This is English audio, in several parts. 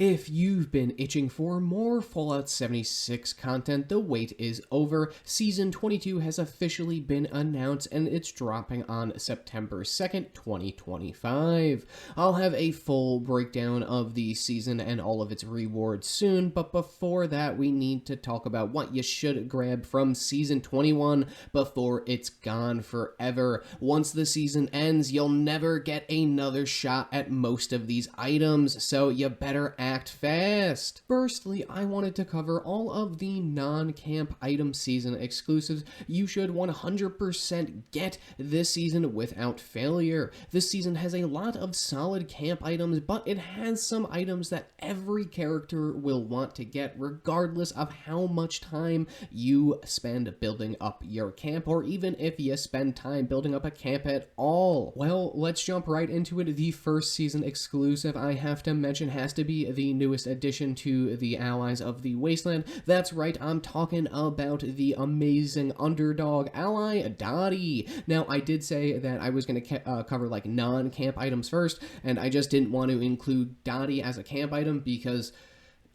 If you've been itching for more Fallout 76 content, the wait is over. Season 22 has officially been announced and it's dropping on September 2nd, 2025. I'll have a full breakdown of the season and all of its rewards soon, but before that, we need to talk about what you should grab from Season 21 before it's gone forever. Once the season ends, you'll never get another shot at most of these items, so you better act fast. Firstly, I wanted to cover all of the non-camp item season exclusives you should 100% get this season without failure. This season has a lot of solid camp items, but it has some items that every character will want to get regardless of how much time you spend building up your camp, or even if you spend time building up a camp at all. Well, let's jump right into it. The first season exclusive I have to mention has to be the newest addition to the Allies of the Wasteland. That's right, I'm talking about the amazing underdog ally, Dottie. Now, I did say that I was going to cover like non-camp items first, and I just didn't want to include Dottie as a camp item because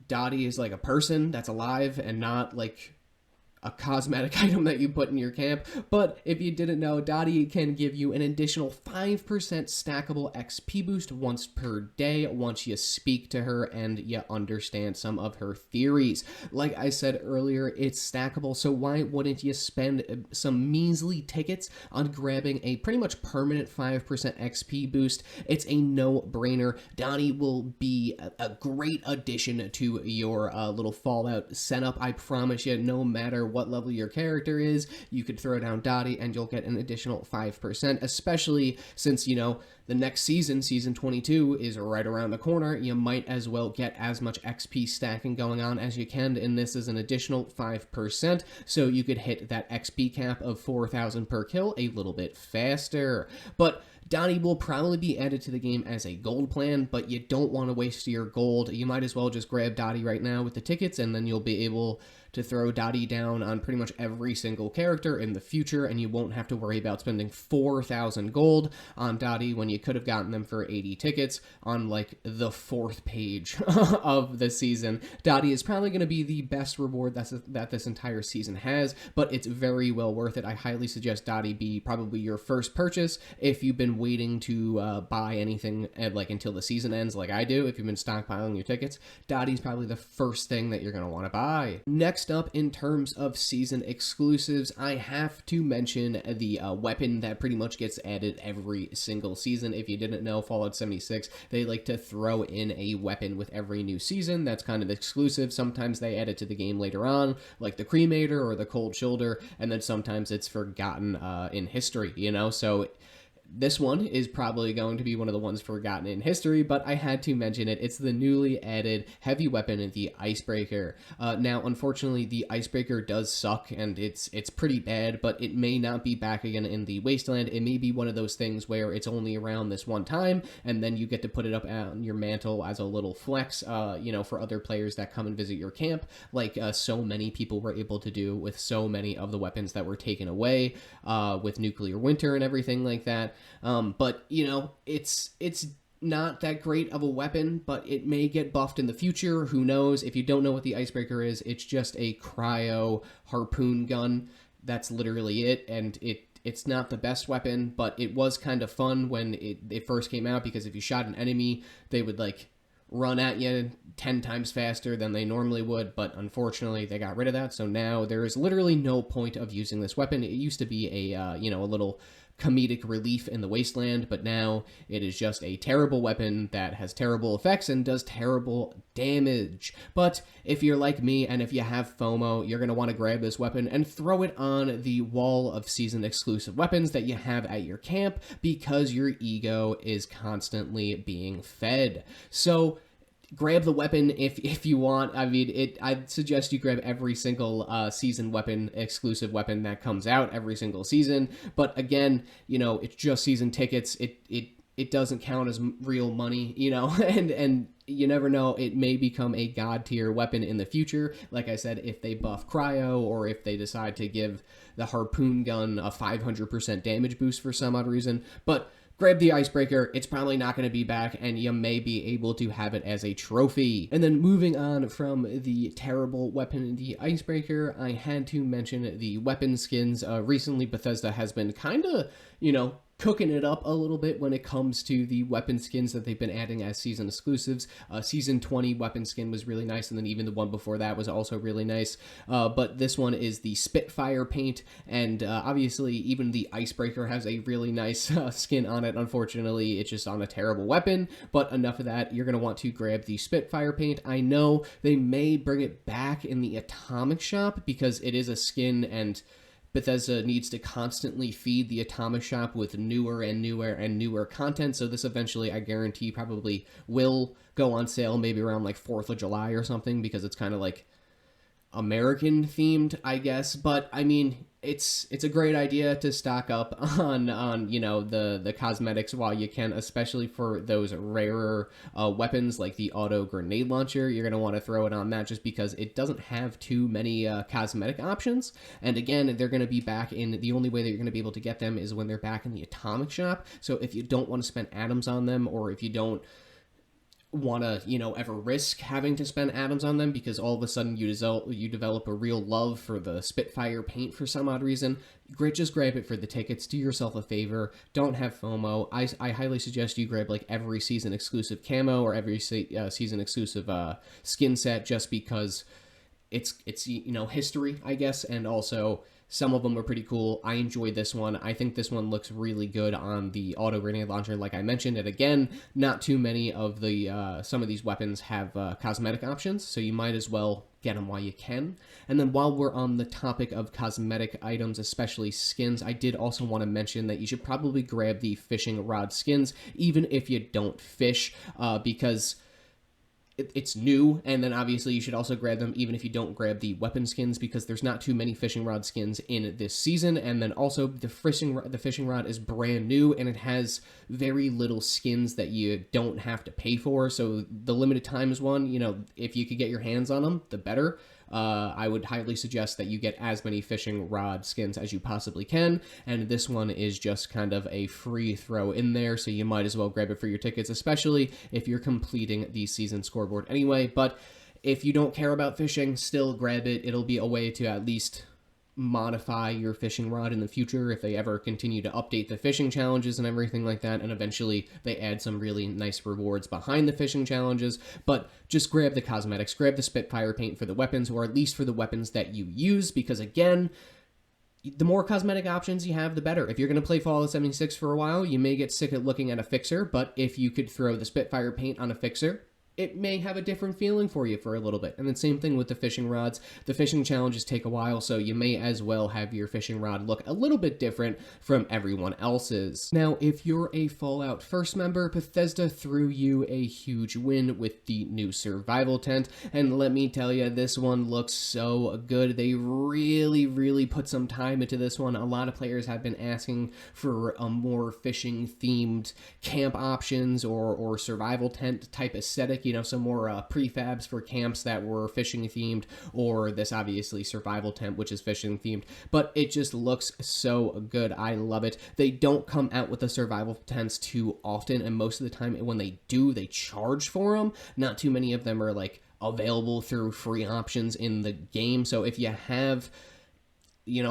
Dottie is like a person that's alive and not like a cosmetic item that you put in your camp. But if you didn't know, Dottie can give you an additional 5% stackable XP boost once per day once you speak to her and you understand some of her theories. Like I said earlier, it's stackable, so why wouldn't you spend some measly tickets on grabbing a pretty much permanent 5% XP boost? It's a no-brainer. Dottie will be a great addition to your little Fallout setup. I promise you, no matter what level your character is, you could throw down Dottie and you'll get an additional 5%, especially since, you know, the next season, season 22, is right around the corner. You might as well get as much XP stacking going on as you can, and this is an additional 5%, so you could hit that XP cap of 4,000 per kill a little bit faster. But Dottie will probably be added to the game as a gold plan, but you don't want to waste your gold. You might as well just grab Dottie right now with the tickets, and then you'll be able to throw Dottie down on pretty much every single character in the future, and you won't have to worry about spending 4,000 gold on Dottie when you could have gotten them for 80 tickets on like the 4th page of the season. Dottie is probably going to be the best reward that this entire season has, but it's very well worth it. I highly suggest Dottie be probably your first purchase if you've been waiting to buy anything like until the season ends like I do. If you've been stockpiling your tickets, Dottie's probably the first thing that you're going to want to buy. Next up, in terms of season exclusives, I have to mention the weapon that pretty much gets added every single season. If you didn't know, Fallout 76, they like to throw in a weapon with every new season. That's kind of exclusive. Sometimes they add it to the game later on, like the Cremator or the Cold Shoulder, and then sometimes it's forgotten in history, you know? So this one is probably going to be one of the ones forgotten in history, but I had to mention it. It's the newly added heavy weapon, the Icebreaker. Now, unfortunately, the Icebreaker does suck, and it's pretty bad, but it may not be back again in the Wasteland. It may be one of those things where it's only around this one time, and then you get to put it up on your mantle as a little flex, you know, for other players that come and visit your camp, like so many people were able to do with so many of the weapons that were taken away with Nuclear Winter and everything like that. But, you know, it's not that great of a weapon, but it may get buffed in the future. Who knows? If you don't know what the Icebreaker is, it's just a cryo harpoon gun. That's literally it, and it's not the best weapon, but it was kind of fun when it first came out, because if you shot an enemy, they would, like, run at you 10 times faster than they normally would, but unfortunately they got rid of that, so now there is literally no point of using this weapon. It used to be a, you know, a little comedic relief in the Wasteland, but now it is just a terrible weapon that has terrible effects and does terrible damage. But if you're like me and if you have FOMO, you're going to want to grab this weapon and throw it on the wall of season exclusive weapons that you have at your camp, because your ego is constantly being fed. So grab the weapon if you want. I mean, I'd suggest you grab every single season weapon, exclusive weapon that comes out every single season. But again, you know, it's just season tickets. It doesn't count as real money, you know, and you never know, it may become a god tier weapon in the future. Like I said, if they buff cryo, or if they decide to give the harpoon gun a 500% damage boost for some odd reason. But grab the Icebreaker. It's probably not going to be back, and you may be able to have it as a trophy. And then moving on from the terrible weapon, the Icebreaker, I had to mention the weapon skins. Recently, Bethesda has been kind of, cooking it up a little bit when it comes to the weapon skins that they've been adding as season exclusives. Season 20 weapon skin was really nice, and then even the one before that was also really nice. But this one is the Spitfire paint, and obviously even the Icebreaker has a really nice skin on it. Unfortunately, it's just on a terrible weapon, but enough of that. You're going to want to grab the Spitfire paint. I know they may bring it back in the Atomic Shop because it is a skin, and Bethesda needs to constantly feed the Atomic Shop with newer and newer and newer content, so this eventually, I guarantee, probably will go on sale maybe around like 4th of July or something, because it's kind of like American themed, I guess. But I mean, it's a great idea to stock up on the cosmetics while you can, especially for those rarer weapons like the auto grenade launcher. You're going to want to throw it on that just because it doesn't have too many cosmetic options. And again, they're going to be back in, the only way that you're going to be able to get them is when they're back in the Atomic Shop. So if you don't want to spend atoms on them, or if you don't want to, ever risk having to spend atoms on them because all of a sudden you develop a real love for the Spitfire paint for some odd reason, just grab it for the tickets. Do yourself a favor. Don't have FOMO. I highly suggest you grab like every season exclusive camo or every season exclusive skin set, just because it's history, I guess, and also some of them are pretty cool. I enjoyed this one. I think this one looks really good on the auto grenade launcher, like I mentioned. And again, not too many of the some of these weapons have cosmetic options, so you might as well get them while you can. And then while we're on the topic of cosmetic items, especially skins, I did also want to mention that you should probably grab the fishing rod skins, even if you don't fish, because it's new. And then obviously you should also grab them even if you don't grab the weapon skins, because there's not too many fishing rod skins in this season. And then also the fishing rod is brand new, and it has very little skins that you don't have to pay for. So the limited times one, if you could get your hands on them, the better. I would highly suggest that you get as many fishing rod skins as you possibly can, and this one is just kind of a free throw in there, so you might as well grab it for your tickets, especially if you're completing the season scoreboard anyway. But if you don't care about fishing, still grab it. It'll be a way to at least modify your fishing rod in the future if they ever continue to update the fishing challenges and everything like that, and eventually they add some really nice rewards behind the fishing challenges. But just grab the cosmetics, grab the Spitfire paint for the weapons, or at least for the weapons that you use, because again, the more cosmetic options you have, the better. If you're going to play Fallout 76 for a while, you may get sick of looking at a fixer, but if you could throw the Spitfire paint on a fixer, it may have a different feeling for you for a little bit. And then same thing with the fishing rods. The fishing challenges take a while, so you may as well have your fishing rod look a little bit different from everyone else's. Now, if you're a Fallout First member, Bethesda threw you a huge win with the new survival tent, and let me tell you, this one looks so good. They really put some time into this one. A lot of players have been asking for a more fishing themed camp options or survival tent type aesthetic, some more prefabs for camps that were fishing themed, or this obviously survival tent, which is fishing themed. But it just looks so good. I love it. They don't come out with the survival tents too often, and most of the time when they do, they charge for them. Not too many of them are like available through free options in the game. So if you have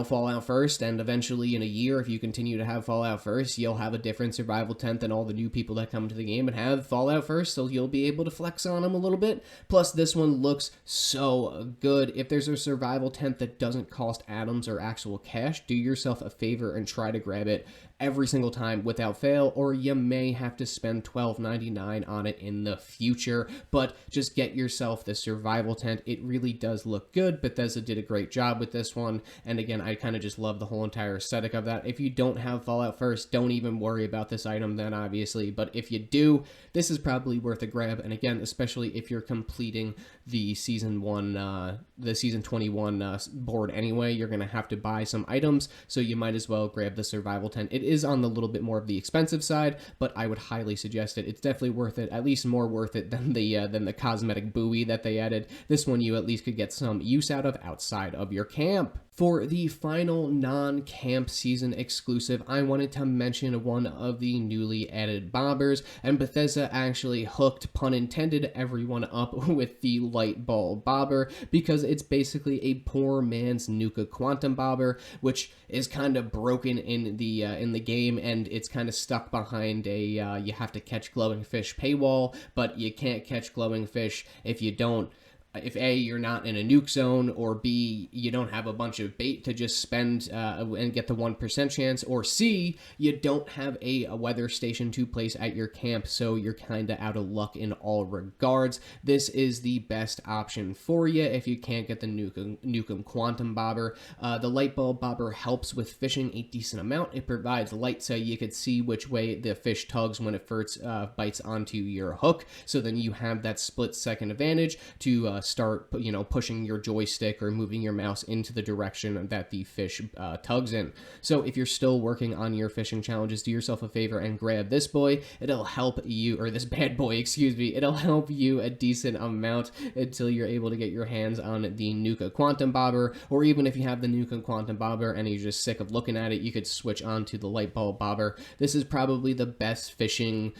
Fallout First, and eventually in a year, if you continue to have Fallout First, you'll have a different survival tent than all the new people that come to the game and have Fallout First, so you'll be able to flex on them a little bit. Plus, this one looks so good. If there's a survival tent that doesn't cost atoms or actual cash, do yourself a favor and try to grab it every single time without fail, or you may have to spend $12.99 on it in the future. But just get yourself the survival tent. It really does look good. Bethesda did a great job with this one, and again, I kind of just love the whole entire aesthetic of that. If you don't have Fallout First, don't even worry about this item then, obviously, but if you do, this is probably worth a grab. And again, especially if you're completing the season 21 board anyway, you're going to have to buy some items, so you might as well grab the survival tent. It is on the little bit more of the expensive side, but I would highly suggest it. It's definitely worth it, at least more worth it than the cosmetic buoy that they added. This one you at least could get some use out of outside of your camp. For the final non-camp season exclusive, I wanted to mention one of the newly added bobbers, and Bethesda actually hooked, pun intended, everyone up with the light bulb bobber, because it's basically a poor man's Nuka Quantum bobber, which is kind of broken in the game, and it's kind of stuck behind a you have to catch glowing fish paywall, but you can't catch glowing fish if A, you're not in a nuke zone, or B, you don't have a bunch of bait to just spend and get the 1% chance, or C, you don't have a weather station to place at your camp, so you're kind of out of luck in all regards. This is the best option for you if you can't get the Nukem Quantum Bobber. The light bulb bobber helps with fishing a decent amount. It provides light so you could see which way the fish tugs when it first bites onto your hook, so then you have that split-second advantage to start pushing your joystick or moving your mouse into the direction that the fish tugs in. So if you're still working on your fishing challenges, do yourself a favor and grab this boy. It'll help you, or this bad boy, excuse me, it'll help you a decent amount until you're able to get your hands on the Nuka Quantum Bobber, or even if you have the Nuka Quantum Bobber and you're just sick of looking at it, you could switch on to the light bulb bobber. This is probably the best fishing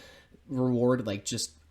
reward,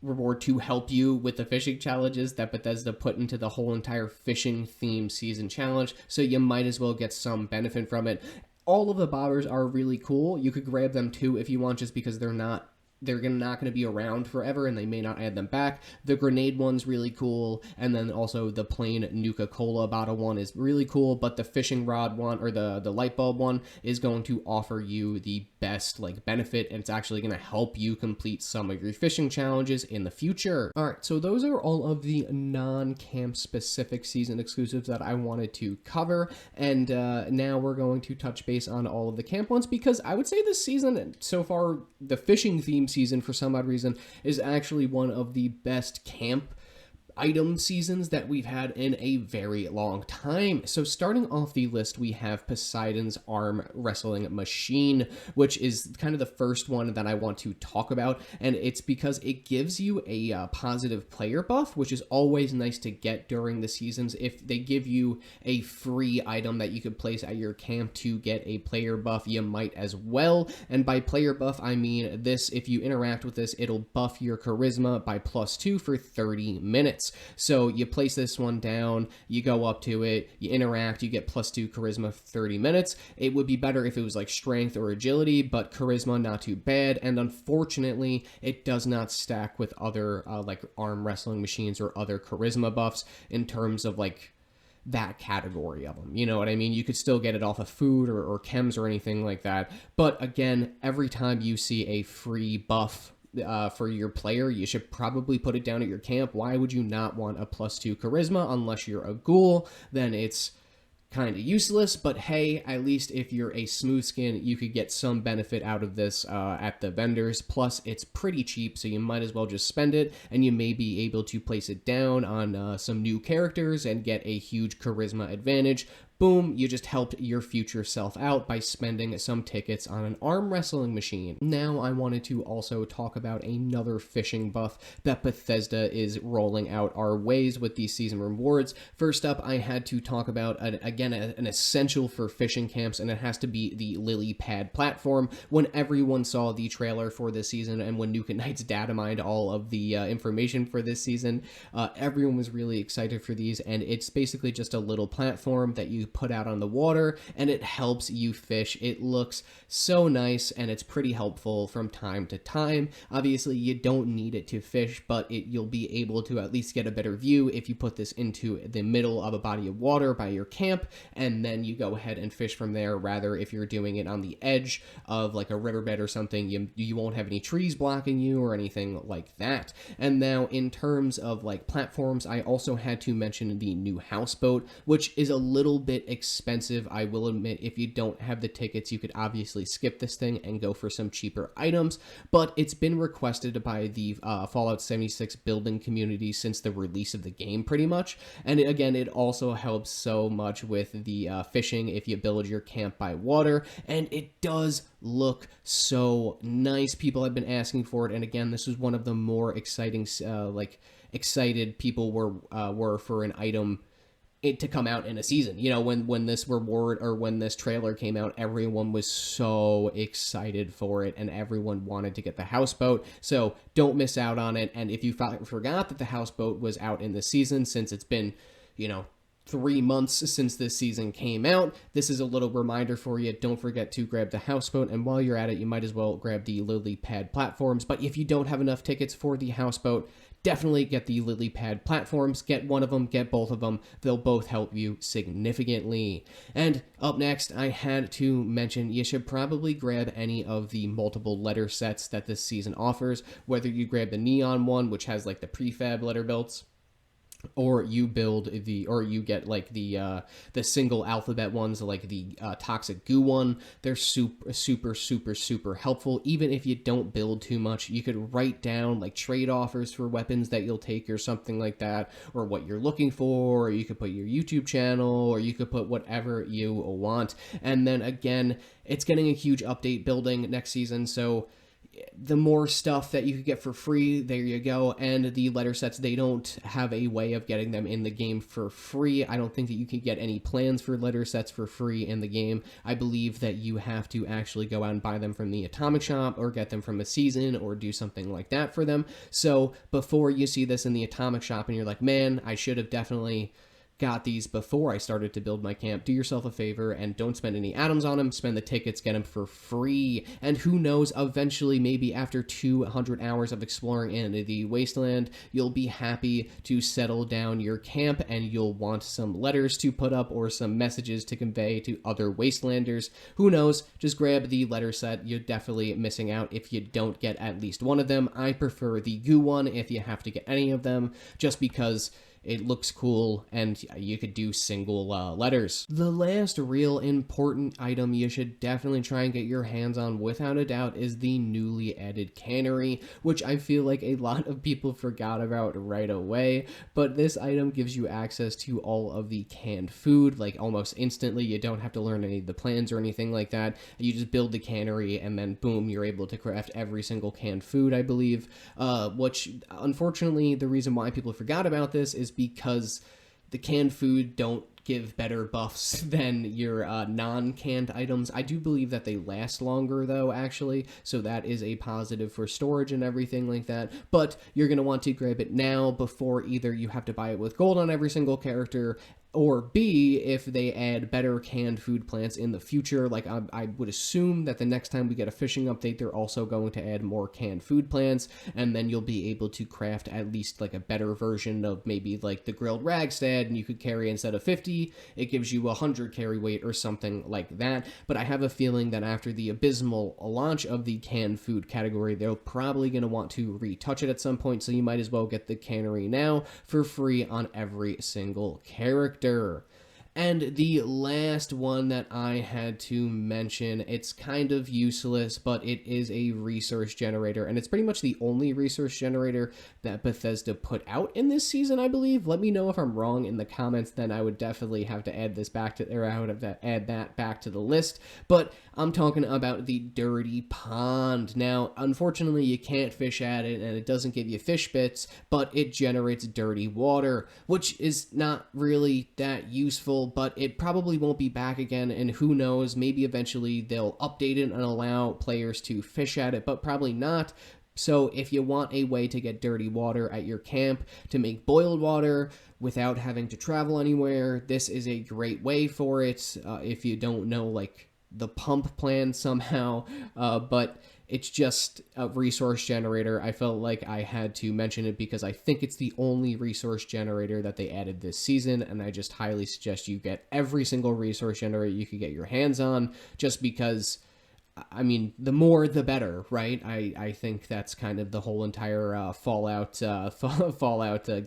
reward to help you with the fishing challenges that Bethesda put into the whole entire fishing themed season challenge, so you might as well get some benefit from it. All of the bobbers are really cool. You could grab them too if you want, just because they're not going to be around forever and they may not add them back. The grenade one's really cool, and then also the plain Nuka-Cola bottle one is really cool, but the fishing rod one, or the light bulb one, is going to offer you the best benefit, and it's actually going to help you complete some of your fishing challenges in the future. Alright, so those are all of the non-camp specific season exclusives that I wanted to cover, and now we're going to touch base on all of the camp ones, because I would say this season, so far, the fishing theme season, for some odd reason, is actually one of the best camp item seasons that we've had in a very long time. So starting off the list, we have Poseidon's arm wrestling machine, which is kind of the first one that I want to talk about, and it's because it gives you a positive player buff, which is always nice to get during the seasons. If they give you a free item that you could place at your camp to get a player buff, you might as well. And by player buff, I mean this: if you interact with this, it'll buff your charisma by +2 for 30 minutes. So you place this one down, you go up to it, you interact, you get +2 charisma for 30 minutes. It would be better if it was strength or agility, but charisma, not too bad. And unfortunately, it does not stack with other arm wrestling machines or other charisma buffs in terms of that category of them. You know what I mean? You could still get it off of food or chems or anything like that. But again, every time you see a free buff for your player, you should probably put it down at your camp. Why would you not want a +2 charisma? Unless you're a ghoul, then it's kind of useless, but hey, at least if you're a smooth skin, you could get some benefit out of this at the vendors. Plus, it's pretty cheap, so you might as well just spend it, and you may be able to place it down on some new characters and get a huge charisma advantage. Boom, you just helped your future self out by spending some tickets on an arm wrestling machine. Now I wanted to also talk about another fishing buff that Bethesda is rolling out our ways with these season rewards. First up, I had to talk about, an essential for fishing camps, and it has to be the Lilypad Platform. When everyone saw the trailer for this season, and when Nuke Knights data mined all of the information for this season, everyone was really excited for these, and it's basically just a little platform that you put out on the water, and it helps you fish. It looks so nice, and it's pretty helpful from time to time. Obviously, you don't need it to fish, but you'll be able to at least get a better view if you put this into the middle of a body of water by your camp, and then you go ahead and fish from there. Rather, if you're doing it on the edge of a riverbed or something, you won't have any trees blocking you or anything like that. And now, in terms of platforms, I also had to mention the new houseboat, which is a little bit expensive. I will admit, if you don't have the tickets, you could obviously skip this thing and go for some cheaper items, but it's been requested by the Fallout 76 building community since the release of the game, pretty much. And it also helps so much with the fishing if you build your camp by water, and it does look so nice. People have been asking for it, and again, this was one of the more exciting excited people were for an item it to come out in a season. You know, when this reward or when this trailer came out, everyone was so excited for it and everyone wanted to get the houseboat. So don't miss out on it. And if you forgot that the houseboat was out in the season, since it's been, 3 months since this season came out, this is a little reminder for you. Don't forget to grab the houseboat, and while you're at it, you might as well grab the Lilypad platforms. But if you don't have enough tickets for the houseboat, definitely get the Lilypad platforms. Get one of them, get both of them. They'll both help you significantly. And up next, I had to mention you should probably grab any of the multiple letter sets that this season offers, whether you grab the neon one, which has like the prefab letter belts, or you get like the single alphabet ones, like the toxic goo one. They're super helpful. Even if you don't build too much, you could write down like trade offers for weapons that you'll take or something like that, or what you're looking for, or you could put your YouTube channel, or you could put whatever you want. And then again, it's getting a huge update building next season, so the more stuff that you could get for free, there you go. And the letter sets, they don't have a way of getting them in the game for free. I don't think that you can get any plans for letter sets for free in the game. I believe that you have to actually go out and buy them from the Atomic Shop, or get them from a season, or do something like that for them. So before you see this in the Atomic Shop and you're like, man, I should have definitely got these before I started to build my camp, do yourself a favor and don't spend any atoms on them. Spend the tickets, get them for free. And who knows, eventually, maybe after 200 hours of exploring in the wasteland, you'll be happy to settle down your camp and you'll want some letters to put up or some messages to convey to other wastelanders. Who knows, just grab the letter set. You're definitely missing out if you don't get at least one of them. I prefer the goo one if you have to get any of them, just because it looks cool, and you could do single letters. The last real important item you should definitely try and get your hands on, without a doubt, is the newly added Canery, which I feel like a lot of people forgot about right away. But this item gives you access to all of the canned food, like almost instantly. You don't have to learn any of the plans or anything like that. You just build the Canery, and then boom, you're able to craft every single canned food, I believe. Which, unfortunately, the reason why people forgot about this is because the canned food don't give better buffs than your non-canned items. I do believe that they last longer, though, actually, so that is a positive for storage and everything like that. But you're going to want to grab it now before either you have to buy it with gold on every single character, or B, if they add better canned food plants in the future. Like, I would assume that the next time we get a fishing update, they're also going to add more canned food plants, and then you'll be able to craft at least like a better version of maybe like the grilled ragstad, and you could carry, instead of 50, it gives you 100 carry weight or something like that. But I have a feeling that after the abysmal launch of the canned food category, they're probably going to want to retouch it at some point, so you might as well get the Canery now for free on every single character. And the last one that I had to mention, it's kind of useless, but it is a resource generator, and it's pretty much the only resource generator that Bethesda put out in this season, I believe. Let me know if I'm wrong in the comments, then I would definitely have to add this back to, or I would have to add that back to the list. But I'm talking about the Dirty Pond. Now, unfortunately, you can't fish at it, and it doesn't give you fish bits, but it generates dirty water, which is not really that useful, but it probably won't be back again, and who knows, maybe eventually they'll update it and allow players to fish at it, but probably not. So if you want a way to get dirty water at your camp, to make boiled water without having to travel anywhere, this is a great way for it. If you don't know, like, the pump plan somehow, but it's just a resource generator. I felt like I had to mention it because I think it's the only resource generator that they added this season, and I just highly suggest you get every single resource generator you could get your hands on, just because, I mean, the more the better, right? I think that's kind of the whole entire Fallout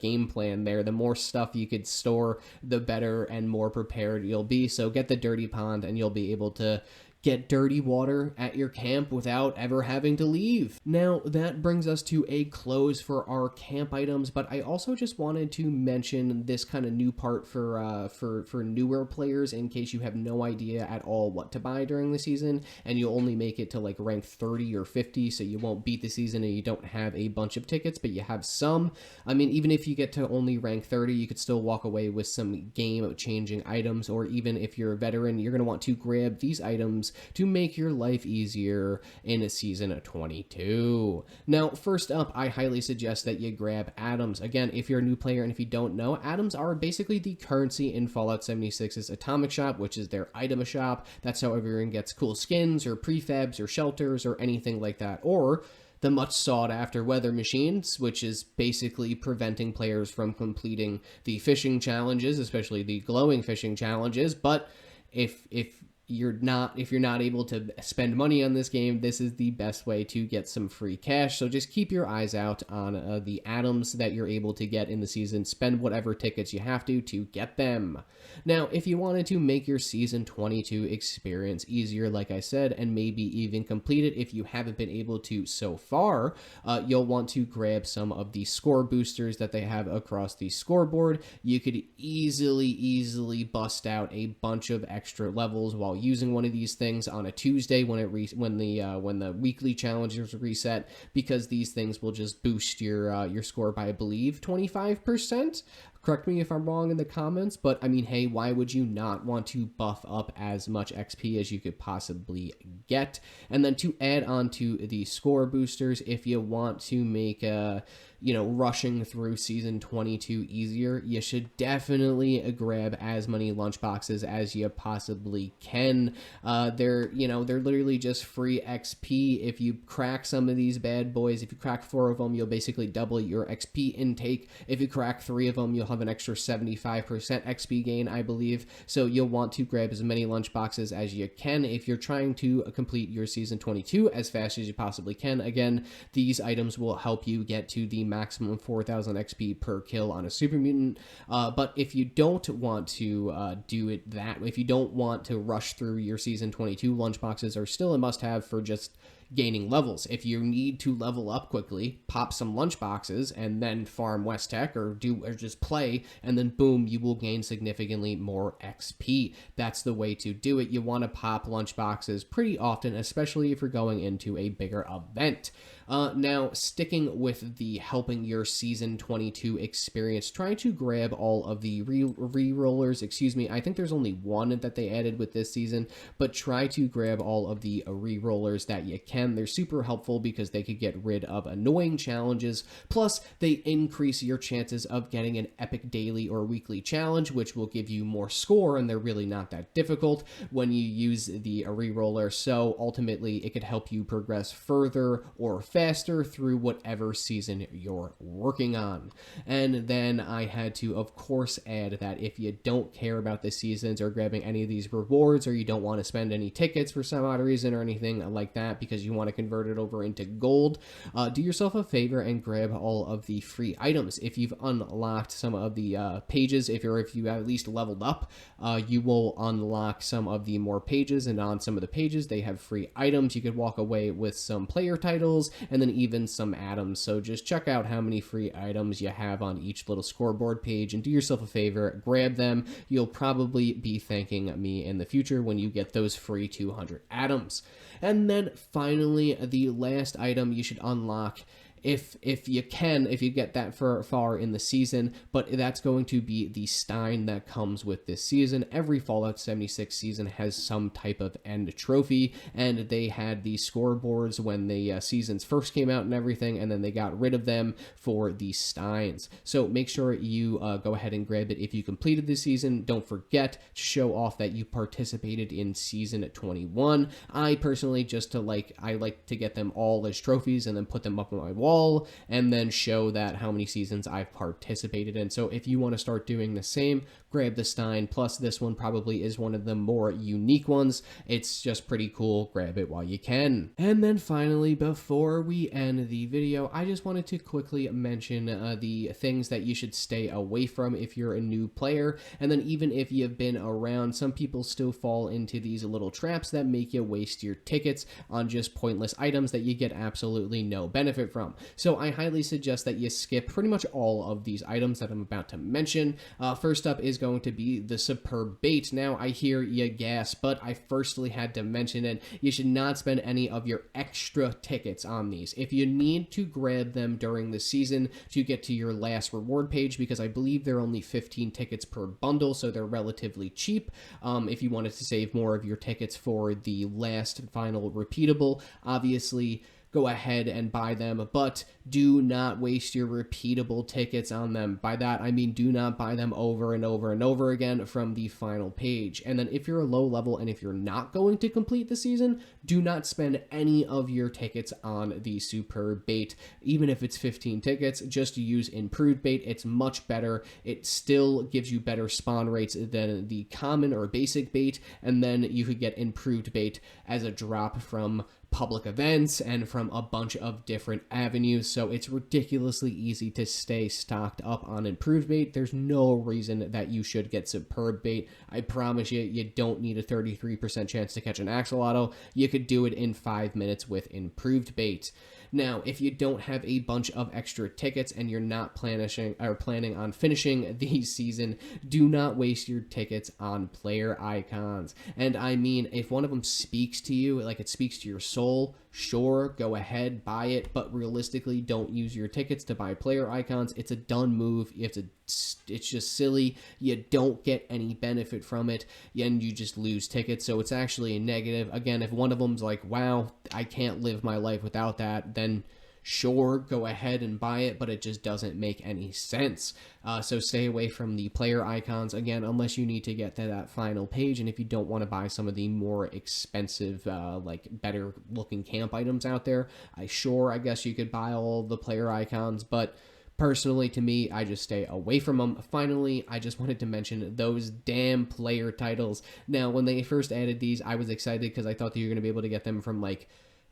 game plan there. The more stuff you could store, the better and more prepared you'll be. So get the Dirty Pond, and you'll be able to get dirty water at your camp without ever having to leave. Now, that brings us to a close for our camp items, but I also just wanted to mention this kind of new part for newer players in case you have no idea at all what to buy during the season and you only make it to like rank 30 or 50, so you won't beat the season and you don't have a bunch of tickets, but you have some. I mean, even if you get to only rank 30, you could still walk away with some game-changing items, or even if you're a veteran, you're going to want to grab these items to make your life easier in a season of 22. Now, first up, I highly suggest that you grab atoms. Again, if you're a new player and if you don't know, atoms are basically the currency in Fallout 76's Atomic Shop, which is their item shop. That's how everyone gets cool skins or prefabs or shelters or anything like that. Or the much sought after weather machines, which is basically preventing players from completing the fishing challenges, especially the glowing fishing challenges. But if you're not able to spend money on this game, this is the best way to get some free cash. So just keep your eyes out on the atoms that you're able to get in the season. Spend whatever tickets you have to get them. Now, if you wanted to make your season 22 experience easier, like I said, and maybe even complete it if you haven't been able to so far, you'll want to grab some of the score boosters that they have across the scoreboard. You could easily bust out a bunch of extra levels while using one of these things on a Tuesday when the weekly challenges reset, because these things will just boost your score by, I believe, 25%. Correct me if I'm wrong in the comments, but I mean, hey, why would you not want to buff up as much XP as you could possibly get? And then to add on to the score boosters, if you want to make rushing through season 22 easier, you should definitely grab as many lunchboxes as you possibly can. They're literally just free XP. If you crack some of these bad boys, if you crack 4 of them, you'll basically double your XP intake. If you crack 3 of them, you'll have an extra 75% XP gain, I believe. So you'll want to grab as many lunchboxes as you can if you're trying to complete your season 22 as fast as you possibly can. Again, these items will help you get to the maximum 4,000 XP per kill on a super mutant. But if you don't want to if you don't want to rush through your season 22, lunchboxes are still a must-have for just gaining levels. If you need to level up quickly, pop some lunchboxes and then farm West Tech or just play, and then boom, you will gain significantly more XP. That's the way to do it. You want to pop lunchboxes pretty often, especially if you're going into a bigger event. Now, sticking with the helping your season 22 experience, try to grab all of the re-rollers. I think there's only one that they added with this season, but try to grab all of the re-rollers that you can. They're super helpful because they could get rid of annoying challenges, plus they increase your chances of getting an epic daily or weekly challenge, which will give you more score, and they're really not that difficult when you use the re-roller. So ultimately, it could help you progress further or faster through whatever season you're working on. And then I had to, of course, add that if you don't care about the seasons or grabbing any of these rewards, or you don't want to spend any tickets for some odd reason or anything like that because you want to convert it over into gold, do yourself a favor and grab all of the free items. If you've unlocked some of the pages, if you at least leveled up, you will unlock some of the more pages, and on some of the pages they have free items. You could walk away with some player titles and then even some atoms. So just check out how many free items you have on each little scoreboard page and do yourself a favor, grab them. You'll probably be thanking me in the future when you get those free 200 atoms. And then finally, the last item you should unlock, if you get that far in the season, but that's going to be the Stein that comes with this season. Every Fallout 76 season has some type of end trophy, and they had the scoreboards when the seasons first came out and everything, and then they got rid of them for the Steins. So make sure you go ahead and grab it if you completed this season. Don't forget to show off that you participated in season 21. I personally I like to get them all as trophies and then put them up on my wall. wall and then show that how many seasons I've participated in. So if you want to start doing the same, grab the Stein. Plus, this one probably is one of the more unique ones. It's just pretty cool. Grab it while you can. And then finally, before we end the video, I just wanted to quickly mention the things that you should stay away from if you're a new player. And then even if you've been around, some people still fall into these little traps that make you waste your tickets on just pointless items that you get absolutely no benefit from. So I highly suggest that you skip pretty much all of these items that I'm about to mention. First up is going to be the superb bait. Now, I hear you gasp, but I firstly had to mention it. You should not spend any of your extra tickets on these. If you need to grab them during the season to get to your last reward page, because I believe they're only 15 tickets per bundle, so they're relatively cheap. If you wanted to save more of your tickets for the last final repeatable, obviously go ahead and buy them, but do not waste your repeatable tickets on them. By that, I mean do not buy them over and over and over again from the final page. And then if you're a low level and if you're not going to complete the season, do not spend any of your tickets on the superb bait. Even if it's 15 tickets, just use improved bait. It's much better. It still gives you better spawn rates than the common or basic bait, and then you could get improved bait as a drop from public events and from a bunch of different avenues. So it's ridiculously easy to stay stocked up on improved bait. There's no reason that you should get superb bait. I promise you, you don't need a 33% chance to catch an axolotl. You could do it in 5 minutes with improved bait. Now, if you don't have a bunch of extra tickets and you're not planning on finishing the season, do not waste your tickets on player icons. And I mean, if one of them speaks to you, like it speaks to your soul, sure, go ahead, buy it, but realistically, don't use your tickets to buy player icons. It's a done move. It's just silly. You don't get any benefit from it, and you just lose tickets, so it's actually a negative. Again, if one of them's like, wow, I can't live my life without that, then sure, go ahead and buy it, but it just doesn't make any sense. So stay away from the player icons, again, unless you need to get to that final page, and if you don't want to buy some of the more expensive, like, better looking camp items out there, I guess you could buy all the player icons, but personally, to me, I just stay away from them. Finally, I just wanted to mention those damn player titles. Now, when they first added these, I was excited because I thought that you were going to be able to get them from, like,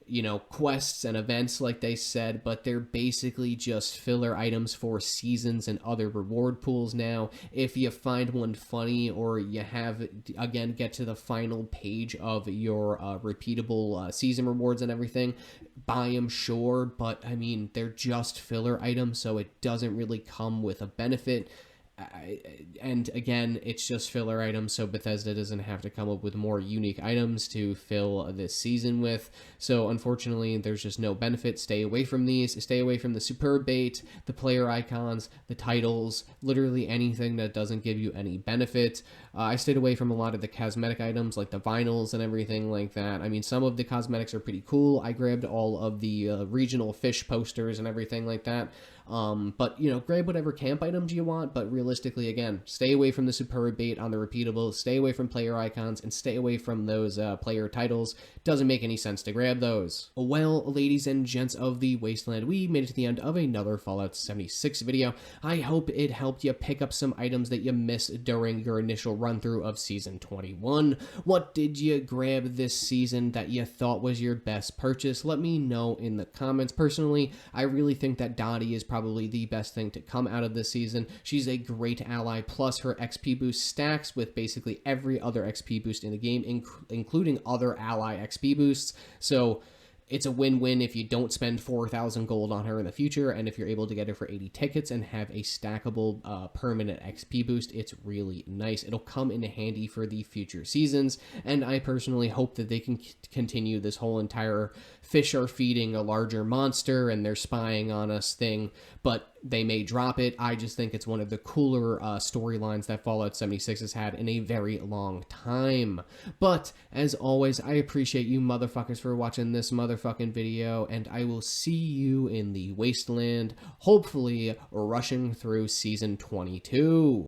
you know, quests and events like they said, but they're basically just filler items for seasons and other reward pools now. If you find one funny or you have, again, get to the final page of your repeatable season rewards and everything, buy them, sure, but I mean, they're just filler items, so it doesn't really come with a benefit. And again, it's just filler items, so Bethesda doesn't have to come up with more unique items to fill this season with. So unfortunately, there's just no benefit. Stay away from these. Stay away from the superb bait, the player icons, the titles, literally anything that doesn't give you any benefit. I stayed away from a lot of the cosmetic items like the vinyls and everything like that. I mean, some of the cosmetics are pretty cool. I grabbed all of the regional fish posters and everything like that. But, you know, grab whatever camp items you want, but realistically, again, stay away from the superb bait on the repeatable, stay away from player icons, and stay away from those player titles. Doesn't make any sense to grab those. Well, ladies and gents of the Wasteland, we made it to the end of another Fallout 76 video. I hope it helped you pick up some items that you missed during your initial run-through of Season 21. What did you grab this season that you thought was your best purchase? Let me know in the comments. Personally, I really think that Dottie is probably the best thing to come out of this season. She's a great ally, plus her XP boost stacks with basically every other XP boost in the game, including other ally XP boosts. So it's a win-win if you don't spend 4,000 gold on her in the future, and if you're able to get her for 80 tickets and have a stackable permanent XP boost, it's really nice. It'll come in handy for the future seasons, and I personally hope that they can continue this whole entire fish are feeding a larger monster and they're spying on us thing, but they may drop it. I just think it's one of the cooler storylines that Fallout 76 has had in a very long time. But, as always, I appreciate you motherfuckers for watching this motherfucking video, and I will see you in the Wasteland, hopefully rushing through Season 22.